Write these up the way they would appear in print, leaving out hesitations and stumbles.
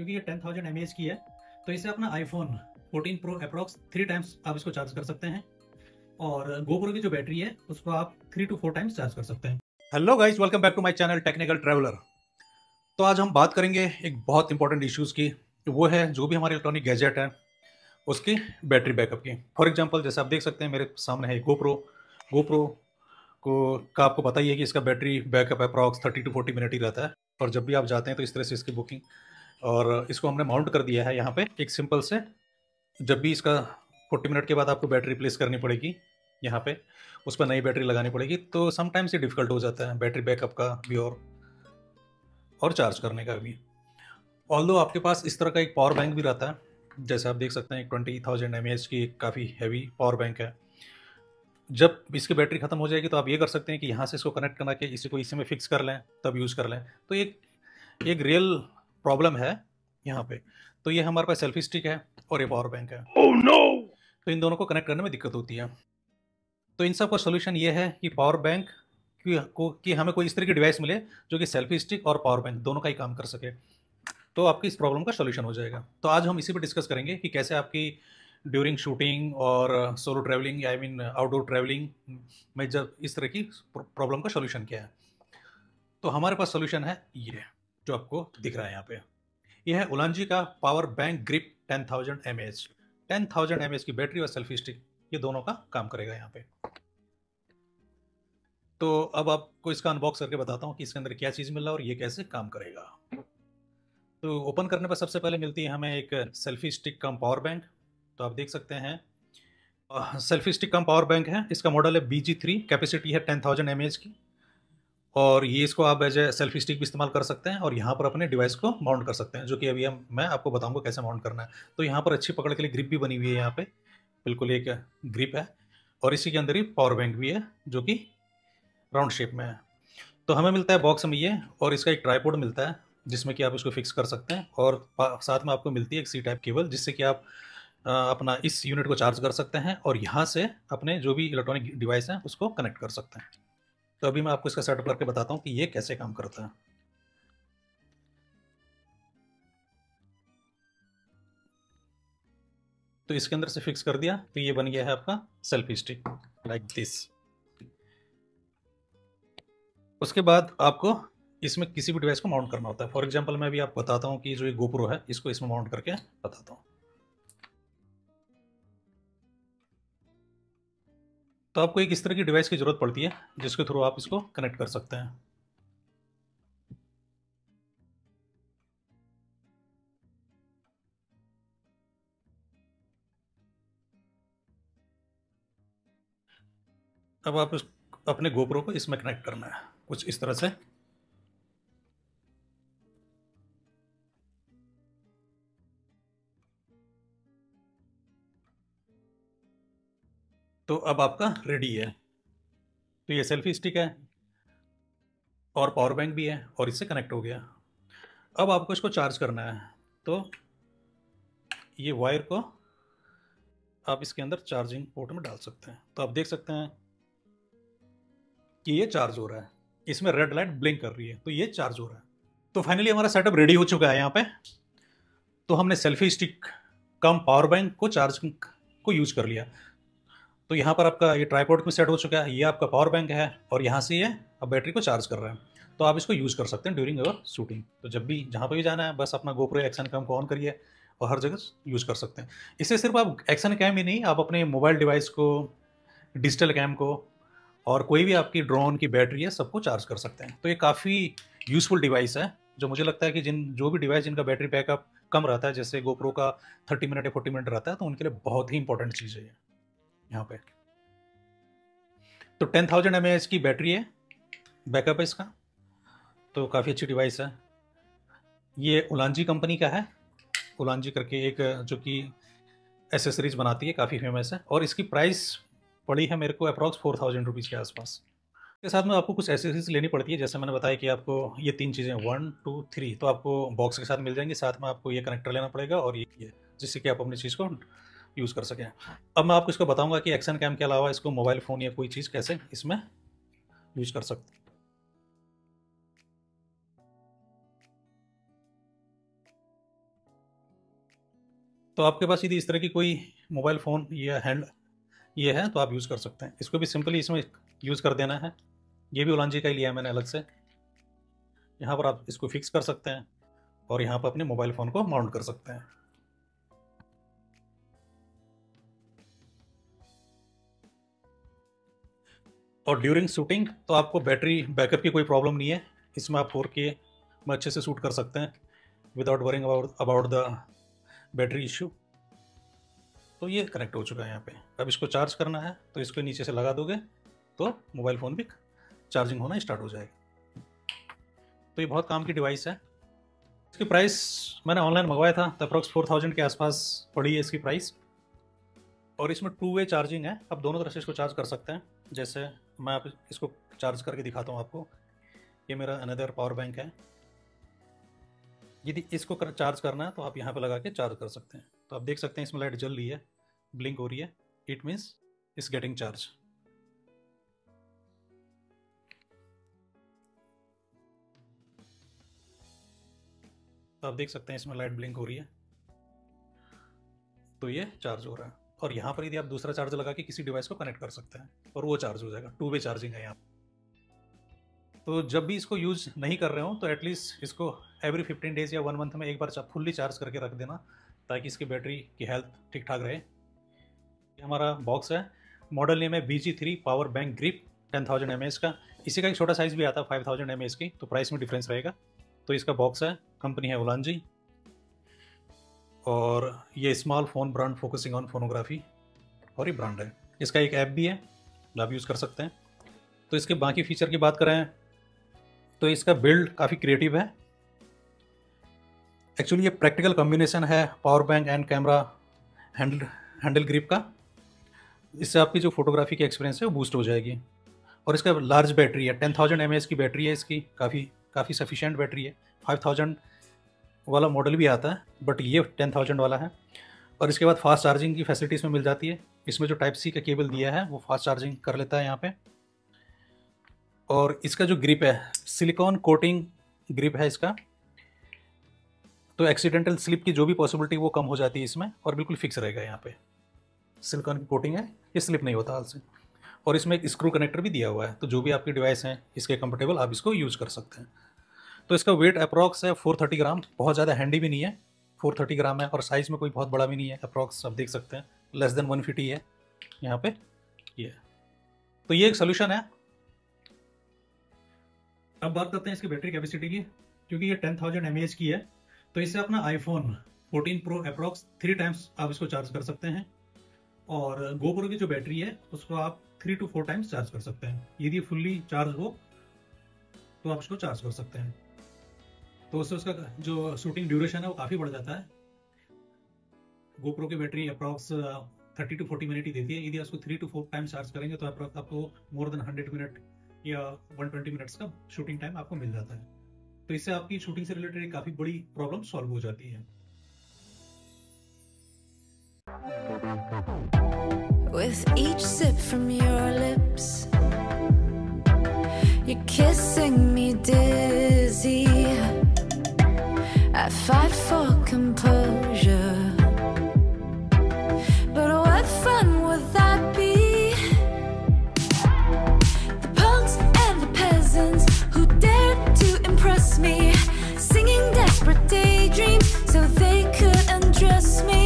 क्योंकि ये 10,000 mAh की है, तो इसे अपना iPhone 14 Pro अप्रॉक्स 3 टाइम्स आप इसको चार्ज कर सकते हैं, और GoPro की जो बैटरी है उसको आप 3 to 4 टाइम्स चार्ज कर सकते हैं। Hello guys, welcome back to my channel technical traveller. तो आज हम बात करेंगे एक बहुत इंपॉर्टेंट इश्यूज़ की, वो है जो भी हमारे इलेक्ट्रॉनिक गैजेट है उसकी बैटरी बैकअप की। फॉर एग्जांपल जैसे आप देख सकते हैं मेरे सामने है GoPro। GoPro को का आपको पता ही है कि इसका battery backup approx 30 to 40 minute ही रहता है, और जब भी आप जाते हैं तो इस तरह से इसकी बुकिंग, और इसको हमने माउंट कर दिया है यहाँ पे एक सिंपल से। जब भी इसका 40 मिनट के बाद आपको बैटरी रिप्लेस करनी पड़ेगी, यहाँ पे उस पर नई बैटरी लगानी पड़ेगी, तो समटाइम्स ये डिफ़िकल्ट हो जाता है बैटरी बैकअप का भी और चार्ज करने का भी। ऑल्दो आपके पास इस तरह का एक पावर बैंक भी रहता है, जैसे आप देख सकते हैं 20,000 mAh की काफ़ी हैवी पावर बैंक है। जब इसकी बैटरी ख़त्म हो जाएगी तो आप ये कर सकते हैं कि यहाँ से इसको कनेक्ट करा के इसी को इसी में फिक्स कर लें, तब यूज़ कर लें। तो एक एक रियल प्रॉब्लम है यहाँ पे। तो ये हमारे पास सेल्फी स्टिक है और ये पावर बैंक है। oh, no! तो इन दोनों को कनेक्ट करने में दिक्कत होती है। तो इन सब का सोल्यूशन ये है कि पावर बैंक कि हमें कोई इस तरह की डिवाइस मिले जो कि सेल्फी स्टिक और पावर बैंक दोनों का ही काम कर सके, तो आपकी इस प्रॉब्लम का सोल्यूशन हो जाएगा। तो आज हम इसी पे डिस्कस करेंगे कि कैसे आपकी ड्यूरिंग शूटिंग और solo travelling, I mean outdoor travelling में जब इस तरह की प्रॉब्लम का सोल्यूशन क्या है। तो हमारे पास सोल्यूशन है ये जो आपको दिख रहा है यहाँ पे। यह है उलांजी का power bank grip 10,000 mAh। 10,000 mAh की बैटरी और सेल्फी स्टिक, ये दोनों का काम करेगा यहाँ पे। तो अब आपको इसका अनबॉक्स करके बताता हूँ कि इसके अंदर क्या चीज़ मिल रहा है और ये कैसे काम करेगा। तो ओपन करने पर सबसे पहले मिलती है हमें एक सेल्फी स्टिक कम पावर बैंक। तो आप देख सकते हैं सेल्फी स्टिक कम पावर बैंक है, इसका मॉडल है BG3, कैपेसिटी है 10,000 mAh की, और ये इसको आप एज ए सेल्फी स्टिक भी इस्तेमाल कर सकते हैं और यहाँ पर अपने डिवाइस को माउंट कर सकते हैं, जो कि अभी मैं आपको बताऊंगा कैसे माउंट करना है। तो यहाँ पर अच्छी पकड़ के लिए ग्रिप भी बनी हुई है, यहाँ पे बिल्कुल एक ग्रिप है, और इसी के अंदर ही पावर बैंक भी है जो कि राउंड शेप में है। तो हमें मिलता है बॉक्स में ये, और इसका एक ट्राइपॉड मिलता है जिसमें कि आप इसको फिक्स कर सकते हैं, और साथ में आपको मिलती है एक C टाइप केबल, जिससे कि आप अपना इस यूनिट को चार्ज कर सकते हैं और यहाँ से अपने जो भी इलेक्ट्रॉनिक डिवाइस हैं उसको कनेक्ट कर सकते हैं। तो अभी मैं आपको इसका सेटअप करके बताता हूँ कि ये कैसे काम करता है। तो इसके अंदर से फिक्स कर दिया तो ये बन गया है आपका सेल्फी स्टिक लाइक दिस। उसके बाद आपको इसमें किसी भी डिवाइस को माउंट करना होता है। फॉर एग्जांपल मैं अभी आपको बताता हूँ कि जो ये GoPro है इसको इसमें माउंट करके बताता हूँ। तो आपको एक इस तरह की डिवाइस की ज़रूरत पड़ती है जिसके थ्रू आप इसको कनेक्ट कर सकते हैं। अब आप अपने GoPro को इसमें कनेक्ट करना है कुछ इस तरह से। तो अब आपका रेडी है। तो ये सेल्फी स्टिक है और पावर बैंक भी है और इससे कनेक्ट हो गया। अब आपको इसको चार्ज करना है, तो ये वायर को आप इसके अंदर चार्जिंग पोर्ट में डाल सकते हैं। तो आप देख सकते हैं कि ये चार्ज हो रहा है, इसमें रेड लाइट ब्लिंक कर रही है, तो ये चार्ज हो रहा है। तो फाइनली हमारा सेटअप रेडी हो चुका है यहाँ पे। तो हमने सेल्फी स्टिक कम पावर बैंक को चार्ज को यूज कर लिया। तो यहाँ पर आपका ये ट्राइपॉड में सेट हो चुका है, ये आपका पावर बैंक है, और यहाँ से ये अब बैटरी को चार्ज कर रहा है। तो आप इसको यूज़ कर सकते हैं ड्यूरिंग अवर शूटिंग। तो जब भी जहाँ पर भी जाना है बस अपना GoPro एक्शन कैम को ऑन करिए और हर जगह यूज़ कर सकते हैं। इससे सिर्फ आप एक्शन कैम ही नहीं, आप अपने मोबाइल डिवाइस को, डिजिटल कैम को, और कोई भी आपकी ड्रोन की बैटरी है सबको चार्ज कर सकते हैं। तो ये काफ़ी यूज़फुल डिवाइस है, जो मुझे लगता है कि जो भी डिवाइस जिनका बैटरी बैकअप कम रहता है, जैसे GoPro का 30 मिनट या 40 मिनट रहता है, तो उनके लिए बहुत ही इंपॉर्टेंट चीज़ है ये यहाँ पे। तो 10,000 mAh की बैटरी है, बैकअप है इसका, तो काफ़ी अच्छी डिवाइस है। ये उलांजी कंपनी का है, उलांजी करके एक जो कि एसेसरीज बनाती है, काफ़ी फेमस है, और इसकी प्राइस पड़ी है मेरे को अप्रॉक्स 4,000 रुपीज़ के आसपास। के साथ में आपको कुछ एसेसरीज लेनी पड़ती है, जैसे मैंने बताया कि आपको ये 3 चीज़ें 1 2 3 तो आपको बॉक्स के साथ मिल जाएंगी। साथ में आपको ये कनेक्टर लेना पड़ेगा और ये जिससे कि आप अपनी चीज़ को यूज़ कर सकें। अब मैं आपको इसको बताऊंगा कि एक्शन कैम के अलावा इसको मोबाइल फ़ोन या कोई चीज़ कैसे इसमें यूज़ कर सकते हैं। तो आपके पास यदि इस तरह की कोई मोबाइल फ़ोन या हैंड ये है तो आप यूज़ कर सकते हैं। इसको भी सिंपली इसमें यूज़ कर देना है। ये भी ओलांजी का ही लिया है मैंने अलग से। यहाँ पर आप इसको फिक्स कर सकते हैं और यहाँ पर अपने मोबाइल फ़ोन को माउंट कर सकते हैं। और ड्यूरिंग शूटिंग तो आपको बैटरी बैकअप की कोई प्रॉब्लम नहीं है। इसमें आप 4K में अच्छे से शूट कर सकते हैं without worrying about the battery issue. तो ये कनेक्ट हो चुका है यहाँ पे। अब इसको चार्ज करना है तो इसको नीचे से लगा दोगे तो मोबाइल फ़ोन भी चार्जिंग होना स्टार्ट हो जाएगा। तो ये बहुत काम की डिवाइस है। इसकी प्राइस मैंने ऑनलाइन मंगवाया था तो अप्रॉक्स 4000 के आसपास पड़ी है इसकी प्राइस। और इसमें 2 वे चार्जिंग है, आप दोनों तरह से इसको चार्ज कर सकते हैं। जैसे मैं आप इसको चार्ज करके दिखाता हूँ आपको। ये मेरा अनदर पावर बैंक है। यदि इसको चार्ज करना है तो आप यहाँ पे लगा के चार्ज कर सकते हैं। तो आप देख सकते हैं इसमें लाइट जल रही है, ब्लिंक हो रही है। It means it's getting charge. तो आप देख सकते हैं इसमें लाइट ब्लिंक हो रही है, तो ये चार्ज हो रहा है। और यहाँ पर यदि आप दूसरा चार्जर लगा के किसी डिवाइस को कनेक्ट कर सकते हैं और वो चार्ज हो जाएगा। 2 वे चार्जिंग है यहाँ। तो जब भी इसको यूज़ नहीं कर रहे हो तो एटलीस्ट इसको एवरी 15 डेज़ या 1 मंथ में एक बार फुल्ली चार्ज करके रख देना ताकि इसकी बैटरी की हेल्थ ठीक ठाक रहे। ये हमारा बॉक्स है। मॉडल नेम है BG3 power bank grip 10,000 mAh का। इसी का एक छोटा साइज़ भी आता है 5000 mAh की, तो प्राइस में डिफरेंस रहेगा। तो इसका बॉक्स है, कंपनी है ओलांजी, और ये small phone brand focusing on phonography और ये ब्रांड है। इसका एक ऐप भी है, आप यूज़ कर सकते हैं। तो इसके बाकी फ़ीचर की बात करें तो इसका बिल्ड काफ़ी क्रिएटिव है। एक्चुअली ये प्रैक्टिकल कॉम्बिनेशन है power bank and camera handle grip का। इससे आपकी जो फोटोग्राफी की एक्सपीरियंस है वो बूस्ट हो जाएगी। और इसका लार्ज बैटरी है, 10,000 mAh की बैटरी है इसकी। काफ़ी सफिशिएंट बैटरी है। 5000 वाला मॉडल भी आता है बट ये 10,000 वाला है। और इसके बाद फास्ट चार्जिंग की फैसिलिटी इसमें मिल जाती है। इसमें जो टाइप सी का केबल दिया है वो फास्ट चार्जिंग कर लेता है यहाँ पे। और इसका जो ग्रिप है सिलिकॉन कोटिंग ग्रिप है इसका, तो एक्सीडेंटल स्लिप की जो भी पॉसिबिलिटी वो कम हो जाती है इसमें, और बिल्कुल फिक्स रहेगा। यहाँ पे सिलिकॉन की कोटिंग है, ये स्लिप नहीं होता हाल से। और इसमें एक स्क्रू कनेक्टर भी दिया हुआ है, तो जो भी आपकी डिवाइस हैं इसके कंफर्टेबल आप इसको यूज़ कर सकते हैं। तो इसका वेट अप्रॉक्स है 430 ग्राम, बहुत ज़्यादा हैंडी भी नहीं है, 430 ग्राम है। और साइज़ में कोई बहुत बड़ा भी नहीं है, अप्रॉक्स आप देख सकते हैं लेस देन 150 है यहाँ पे ये। तो ये एक सोल्यूशन है। अब बात करते हैं इसकी बैटरी कैपेसिटी की। क्योंकि ये 10,000 mAh की है तो इससे अपना आईफोन 14 प्रो अप्रॉक्स 3 टाइम्स आप इसको चार्ज कर सकते हैं। और GoPro की जो बैटरी है उसको आप 3 to 4 टाइम्स चार्ज कर सकते हैं। यदि फुल्ली चार्ज हो तो आप इसको चार्ज कर सकते हैं। तो उससे उसका जो शूटिंग ड्यूरेशन है वो काफ़ी बढ़ जाता है। GoPro की बैटरी अप्रॉक्स 30 to 40 मिनट ही देती है। यदि उसको 3 to 4 टाइम्स चार्ज करेंगे तो आपको मोर देन 100 मिनट या 120 मिनट्स का शूटिंग टाइम आपको मिल जाता है। तो इससे आपकी शूटिंग से रिलेटेड एक काफ़ी बड़ी प्रॉब्लम सॉल्व हो जाती है। With each sip from your lips, you're kissing me dizzy. I fight for composure, but what fun would that be? The punks and the peasants who dared to impress me, singing desperate daydreams so they could undress me.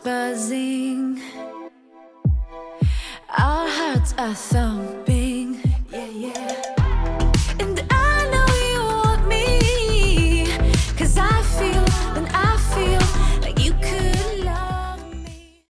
Buzzing, our hearts are thumping.